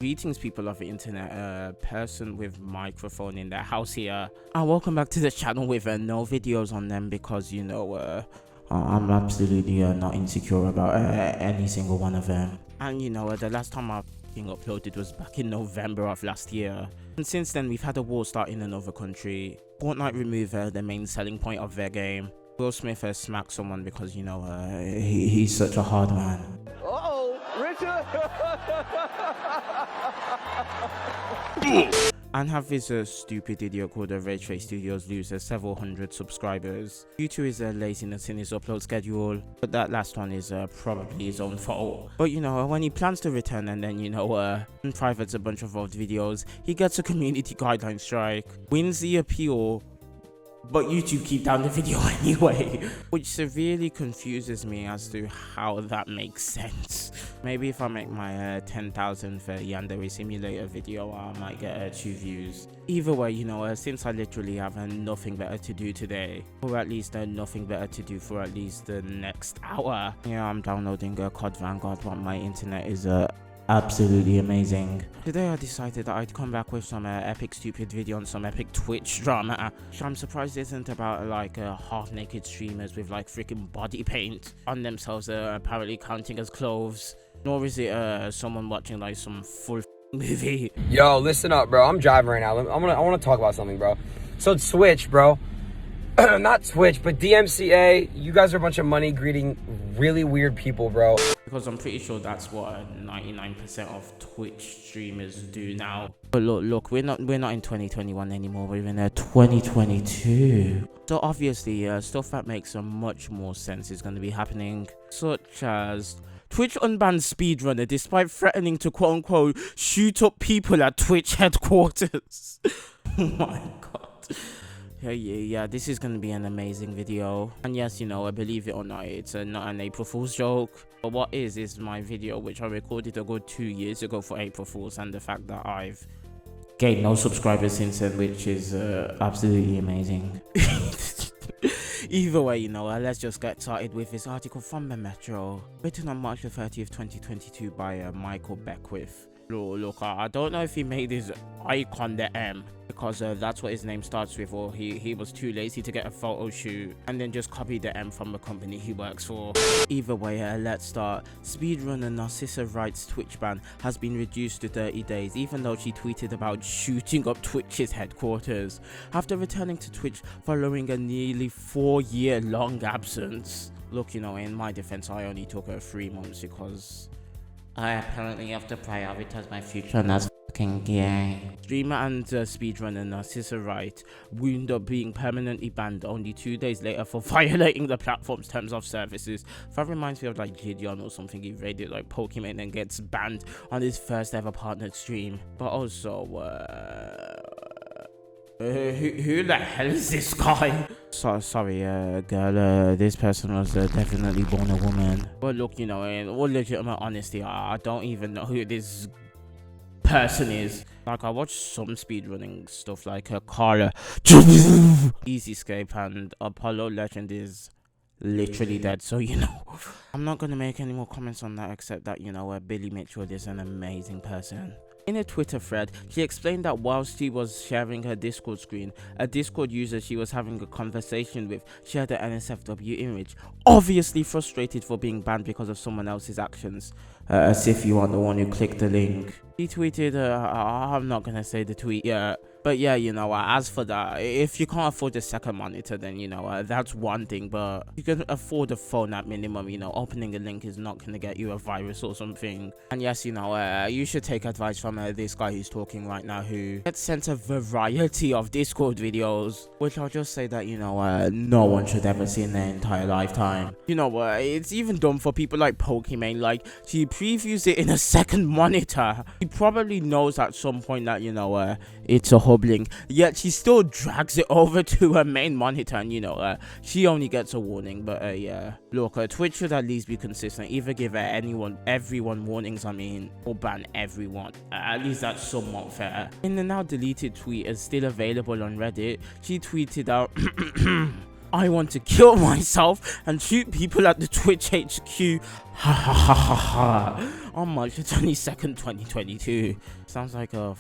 Greetings, people of the internet, person with microphone in their house here, and welcome back to the channel with no videos on them because I'm absolutely not insecure about any single one of them. And the last time I uploaded was back in November of last year, and since then we've had a war start in another country. Fortnite remove the main selling point of their game. Will Smith smacked someone because he's such a hard man. Richard! And have this stupid idiot called rageface Studios lose several hundred subscribers due to his laziness in his upload schedule. But that last one is probably his own fault. But when he plans to return and then privates a bunch of old videos, he gets a community guideline strike, wins the appeal, but YouTube keep down the video anyway, which severely confuses me as to how that makes sense. Maybe if I make my 10,000th Yandere Simulator video, I might get 2 views. Either way, since I literally have nothing better to do today, or at least nothing better to do for at least the next hour, I'm downloading COD Vanguard, but my internet is absolutely amazing. Today I decided that I'd come back with some epic stupid video on some epic Twitch drama, which I'm surprised isn't about half naked streamers with freaking body paint on themselves apparently counting as clothes, nor is it someone watching some full movie. Yo, listen up, bro. I'm driving right now. I want to talk about something, bro. So Twitch, bro. Not Twitch, but DMCA. You guys are a bunch of money greeting really weird people, bro. Because I'm pretty sure that's what 99% of Twitch streamers do now. But look, we're not in 2021 anymore. We're in 2022. So obviously, stuff that makes much more sense is going to be happening, such as Twitch unbanned speedrunner despite threatening to quote-unquote shoot up people at Twitch headquarters. Oh my god. Yeah, this is going to be an amazing video. And yes, I believe it or not, it's not an April Fool's joke. But what is my video, which I recorded a good 2 years ago for April Fool's, and the fact that I've gained no subscribers since then, which is absolutely amazing. Either way, let's just get started with this article from the Metro, written on March the 30th, 2022 by Michael Beckwith. Look, I don't know if he made his icon the M, because that's what his name starts with, or he was too lazy to get a photo shoot and then just copied the M from the company he works for. Either way, let's start. Speedrunner narcissawright's Twitch ban has been reduced to 30 days, even though she tweeted about shooting up Twitch's headquarters after returning to Twitch following a nearly 4-year-long absence. Look, in my defense, I only took 3 months because I apparently have to prioritize my future, and that's fucking gay. Streamer and speedrunner narcissawright wound up being permanently banned only 2 days later for violating the platform's terms of services. That reminds me of Gideon or something. He raided Pokemon and gets banned on his first ever partnered stream. But also, who the hell is this guy? Sorry, girl, this person was definitely born a woman. But look, in all legitimate honesty, I don't even know who this person is. I watch some speedrunning stuff like Carla, Easy Escape, and Apollo Legend is literally dead, so I'm not gonna make any more comments on that, except that Billy Mitchell is an amazing person. In a Twitter thread, she explained that whilst she was sharing her Discord screen, a Discord user she was having a conversation with shared an NSFW image, obviously frustrated for being banned because of someone else's actions, as if you are the one who clicked the link. He tweeted, I'm not gonna say the tweet yet, but yeah, as for that, if you can't afford a second monitor, then that's one thing, but you can afford a phone at minimum. Opening a link is not gonna get you a virus or something. And yes, you should take advice from this guy who's talking right now, who gets sent a variety of Discord videos, which I'll just say that no one should ever see in their entire lifetime. It's even dumb for people like Pokemon. She previews it in a second monitor. He probably knows at some point that it's a hub link, yet she still drags it over to her main monitor, and she only gets a warning. But yeah, look, Twitch should at least be consistent, either give everyone warnings, or ban everyone. At least that's somewhat fair. In the now deleted tweet is still available on Reddit, she tweeted out I want to kill myself and shoot people at the Twitch HQ. Ha ha ha ha ha. On March 22nd, 2022. Sounds like a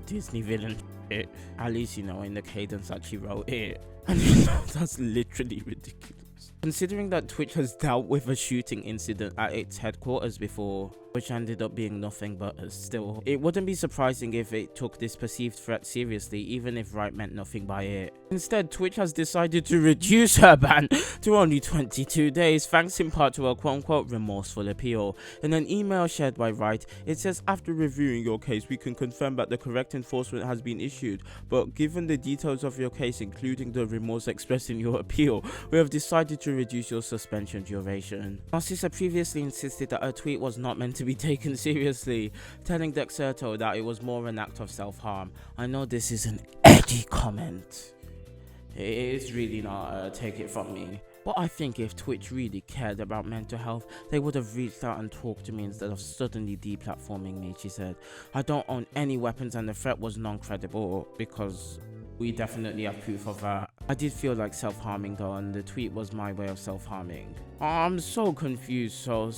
Disney villain shit. At least, you know, in the cadence that she wrote it. And you know, that's literally ridiculous. Considering that Twitch has dealt with a shooting incident at its headquarters before, which ended up being nothing but still, it wouldn't be surprising if it took this perceived threat seriously, even if Wright meant nothing by it. Instead, Twitch has decided to reduce her ban to only 22 days, thanks in part to a quote-unquote remorseful appeal. In an email shared by Wright, it says, "After reviewing your case, we can confirm that the correct enforcement has been issued, but given the details of your case, including the remorse expressed in your appeal, we have decided to reduce your suspension duration." Narcissa previously insisted that her tweet was not meant to be taken seriously, telling Dexerto that it was more an act of self-harm. I know this is an edgy comment. It's really not, take it from me. But I think if Twitch really cared about mental health, they would have reached out and talked to me instead of suddenly deplatforming me, she said. I don't own any weapons and the threat was non-credible because we definitely have proof of that. I did feel like self-harming though, and the tweet was my way of self-harming. I'm so confused, so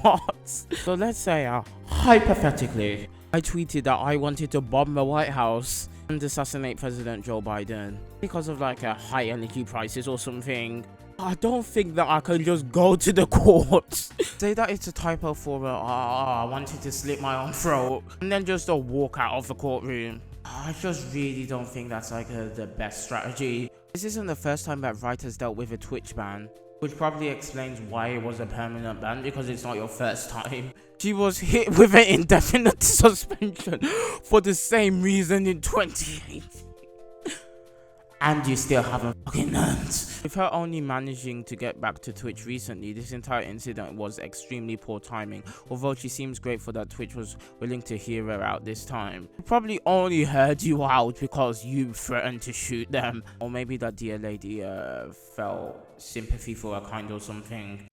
what? So let's say, hypothetically, I tweeted that I wanted to bomb the White House and assassinate President Joe Biden because of like a high energy prices or something. I don't think that I can just go to the courts, say that it's a typo for I wanted to slit my own throat, and then just walk out of the courtroom. I just really don't think that's like the best strategy. This isn't the first time that Wright has dealt with a Twitch ban, which probably explains why it was a permanent ban, because it's not your first time. She was hit with an indefinite suspension for the same reason in 2018. And you still haven't fucking learned. With her only managing to get back to Twitch recently, this entire incident was extremely poor timing, although she seems grateful that Twitch was willing to hear her out this time. They probably only heard you out because you threatened to shoot them. Or maybe that dear lady felt sympathy for her kind or something.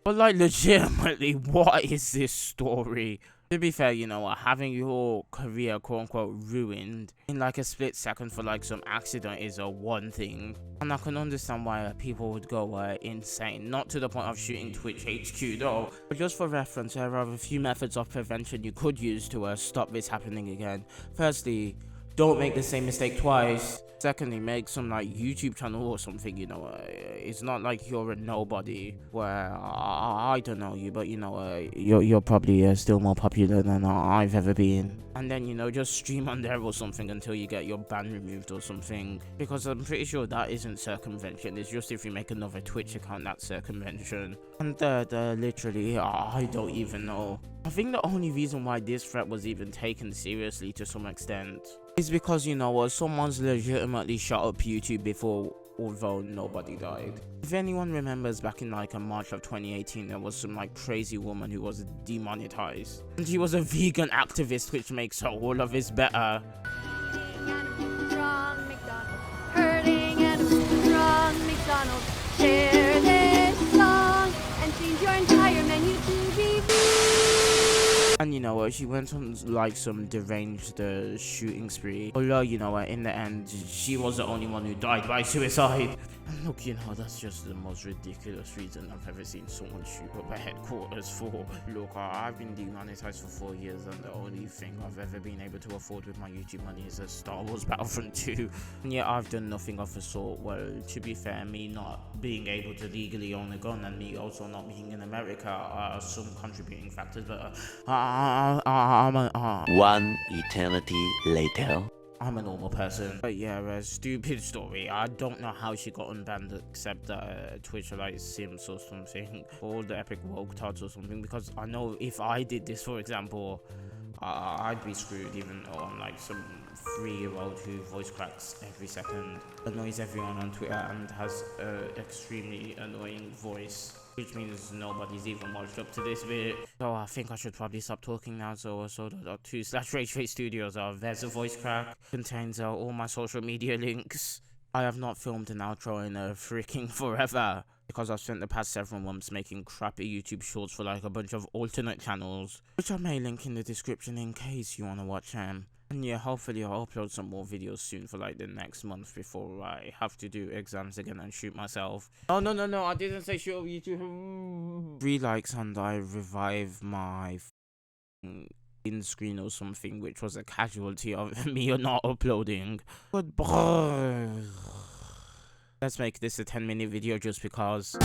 But like, legitimately, what is this story? To be fair, you know, having your career quote-unquote ruined in like a split second for like some accident is a one thing. And I can understand why people would go insane. Not to the point of shooting Twitch HQ though. But just for reference, there are a few methods of prevention you could use to stop this happening again. Firstly, don't make the same mistake twice. Secondly, make some like YouTube channel or something, you know. It's not like you're a nobody where I don't know you, but you know, you're probably still more popular than I've ever been. And then, you know, just stream on there or something until you get your ban removed or something, because I'm pretty sure that isn't circumvention. It's just if you make another Twitch account, that's circumvention. And third, literally, I don't even know. I think the only reason why this threat was even taken seriously to some extent is because, you know, someone's legitimately shut up YouTube before, although nobody died. If anyone remembers, back in like March of 2018, there was some like crazy woman who was demonetized, and she was a vegan activist, which makes all of this better. Hurting animals, strong McDonald's. Share this song and change your entire menu to be vegan. And you know, she went on like some deranged shooting spree. Although, you know, in the end, she was the only one who died by suicide. And look, you know, that's just the most ridiculous reason I've ever seen someone shoot up a headquarters for. Look, I've been demonetized for 4 years, and the only thing I've ever been able to afford with my YouTube money is a Star Wars Battlefront 2. And yet I've done nothing of the sort. Well, to be fair, me not being able to legally own a gun and me also not being in America are some contributing factors, but One eternity later. I'm a normal person. But yeah, a stupid story. I don't know how she got unbanned, except that Twitch like Sims or something, or the epic woke tards or something, because I know if I did this, for example, I'd be screwed, even though I'm like some 3-year-old who voice cracks every second, annoys everyone on Twitter, and has an extremely annoying voice, which means nobody's even watched up to this bit. So I think I should probably stop talking now. So /rageface studios there's a voice crack, contains all my social media links. I have not filmed an outro in freaking forever. because I've spent the past several months making crappy YouTube shorts for like a bunch of alternate channels, which I may link in the description in case you want to watch them. And yeah, hopefully I'll upload some more videos soon for like the next month before I have to do exams again and shoot myself. Oh no, I didn't say shoot YouTube. 3 likes and I revive my in screen or something, which was a casualty of me not uploading. Goodbye. Let's make this a 10-minute video just because.